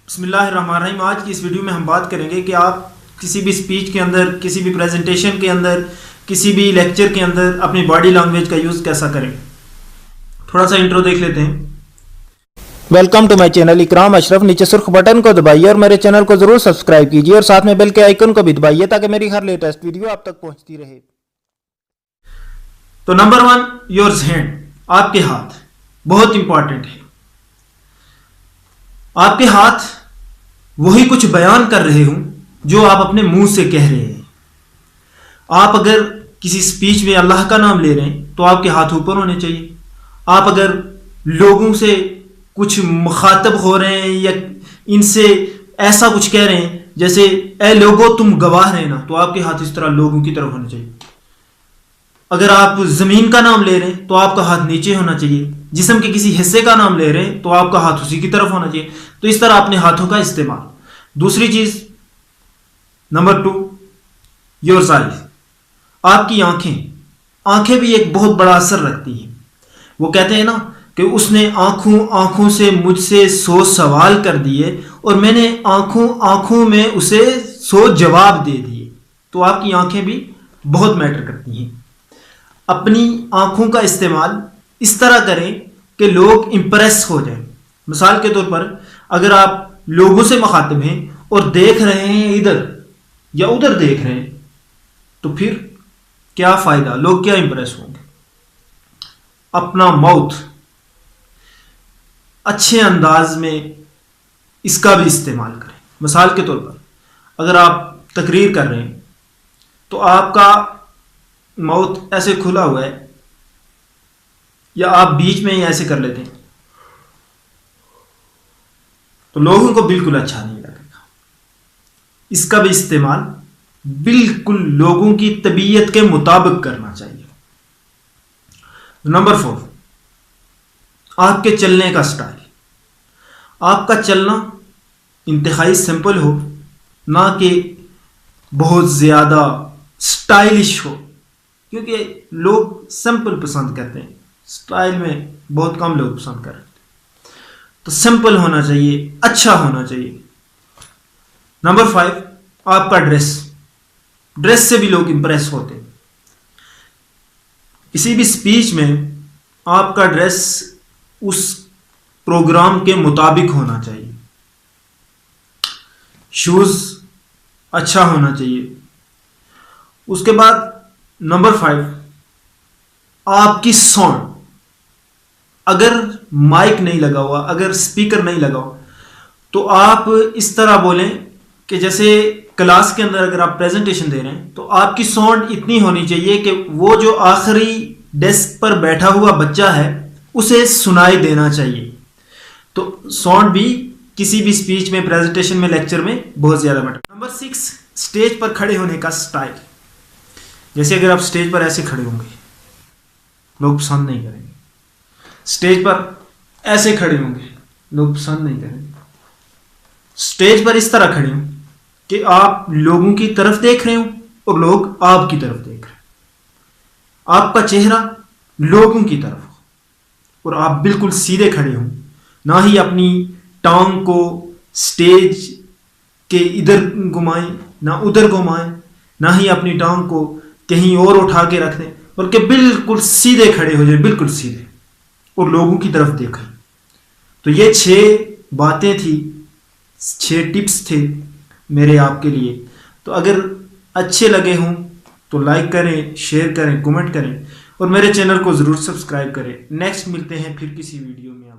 بسم اللہ الرحمن الرحیم۔ آج کی اس ویڈیو میں ہم بات کریں گے کہ آپ کسی بھی اسپیچ کے اندر، کسی بھی پریزنٹیشن کے اندر، کسی بھی لیکچر کے اندر اپنی باڈی لینگویج کا یوز کیسا کریں۔ تھوڑا سا انٹرو دیکھ لیتے ہیں۔ ویلکم ٹو مائی چینل اکرام اشرف۔ نیچے سرخ بٹن کو دبائیے اور میرے چینل کو ضرور سبسکرائب کیجیے اور ساتھ میں بیل کے آئیکن کو بھی دبائیے تاکہ میری ہر لیٹسٹ ویڈیو آپ تک پہنچتی رہے۔ تو نمبر 1، یورز ہینڈ، آپ کے ہاتھ بہت امپورٹنٹ ہے۔ آپ کے ہاتھ وہی کچھ بیان کر رہے ہوں جو آپ اپنے منہ سے کہہ رہے ہیں۔ آپ اگر کسی اسپیچ میں اللہ کا نام لے رہے ہیں تو آپ کے ہاتھ اوپر ہونے چاہیے۔ آپ اگر لوگوں سے کچھ مخاطب ہو رہے ہیں یا ان سے ایسا کچھ کہہ رہے ہیں جیسے اے لوگو تم گواہ رہنا، تو آپ کے ہاتھ اس طرح لوگوں کی طرف ہونے چاہیے۔ اگر آپ زمین کا نام لے رہے ہیں تو آپ کا ہاتھ نیچے ہونا چاہیے۔ جسم کے کسی حصے کا نام لے رہے ہیں تو آپ کا ہاتھ اسی کی طرف ہونا چاہیے۔ تو اس طرح اپنے ہاتھوں کا استعمال۔ دوسری چیز نمبر 2، یورز آئیز، آپ کی آنکھیں بھی ایک بہت بڑا اثر رکھتی ہیں۔ وہ کہتے ہیں نا کہ اس نے آنکھوں سے مجھ سے 100 سوال کر دیے اور میں نے آنکھوں میں اسے 100 جواب دے دیے۔ تو آپ کی آنکھیں بھی بہت میٹر کرتی ہیں۔ اپنی آنکھوں کا استعمال اس طرح کریں کہ لوگ امپریس ہو جائیں۔ مثال کے طور پر اگر آپ لوگوں سے مخاطب ہیں اور دیکھ رہے ہیں ادھر یا ادھر دیکھ رہے ہیں تو پھر کیا فائدہ، لوگ کیا امپریس ہوں گے۔ اپنا ماؤتھ اچھے انداز میں اس کا بھی استعمال کریں۔ مثال کے طور پر اگر آپ تقریر کر رہے ہیں تو آپ کا ماؤتھ ایسے کھلا ہوا ہے یا آپ بیچ میں ہی ایسے کر لیتے ہیں تو لوگوں کو بالکل اچھا نہیں لگے گا۔ اس کا بھی استعمال بالکل لوگوں کی طبیعت کے مطابق کرنا چاہیے۔ نمبر 4، آپ کے چلنے کا سٹائل۔ آپ کا چلنا انتہائی سمپل ہو، نہ کہ بہت زیادہ سٹائلش ہو، کیونکہ لوگ سمپل پسند کرتے ہیں، سٹائل میں بہت کم لوگ پسند کرتے ہیں۔ تو سمپل ہونا چاہیے، اچھا ہونا چاہیے۔ نمبر 5، آپ کا ڈریس سے بھی لوگ امپریس ہوتے ہیں۔ کسی بھی اسپیچ میں آپ کا ڈریس اس پروگرام کے مطابق ہونا چاہیے۔ شوز اچھا ہونا چاہیے۔ اس کے بعد نمبر 5، آپ کی ساؤنڈ۔ اگر مائک نہیں لگا ہوا، اگر اسپیکر نہیں لگا ہوا تو آپ اس طرح بولیں کہ جیسے کلاس کے اندر اگر آپ پریزنٹیشن دے رہے ہیں تو آپ کی ساؤنڈ اتنی ہونی چاہیے کہ وہ جو آخری ڈیسک پر بیٹھا ہوا بچہ ہے اسے سنائی دینا چاہیے۔ تو ساؤنڈ بھی کسی بھی اسپیچ میں، پریزنٹیشن میں، لیکچر میں بہت زیادہ میٹر۔ نمبر 6، اسٹیج پر کھڑے ہونے کا سٹائل۔ جیسے اگر آپ اسٹیج پر ایسے کھڑے ہوں گے لوگ پسند نہیں کریں گے۔ اسٹیج پر ایسے کھڑے ہوں گے لوگ پسند نہیں کریں گے۔ اسٹیج پر اس طرح کھڑے ہوں کہ آپ لوگوں کی طرف دیکھ رہے ہوں اور لوگ آپ کی طرف دیکھ رہے ہیں۔ آپ کا چہرہ لوگوں کی طرف ہو اور آپ بالکل سیدھے کھڑے ہوں، نہ ہی اپنی ٹانگ کو اسٹیج کے ادھر گھمائیں نہ ادھر گھمائیں، نہ ہی اپنی ٹانگ کو کہیں اور اٹھا کے رکھ دیں، بلکہ بالکل سیدھے کھڑے ہو جائیں، بالکل سیدھے، اور لوگوں کی طرف دیکھیں۔ تو یہ 6 باتیں تھی، 6 ٹپس تھے میرے آپ کے لیے۔ تو اگر اچھے لگے ہوں تو لائک کریں، شیئر کریں، کمنٹ کریں اور میرے چینل کو ضرور سبسکرائب کریں۔ نیکسٹ ملتے ہیں پھر کسی ویڈیو میں۔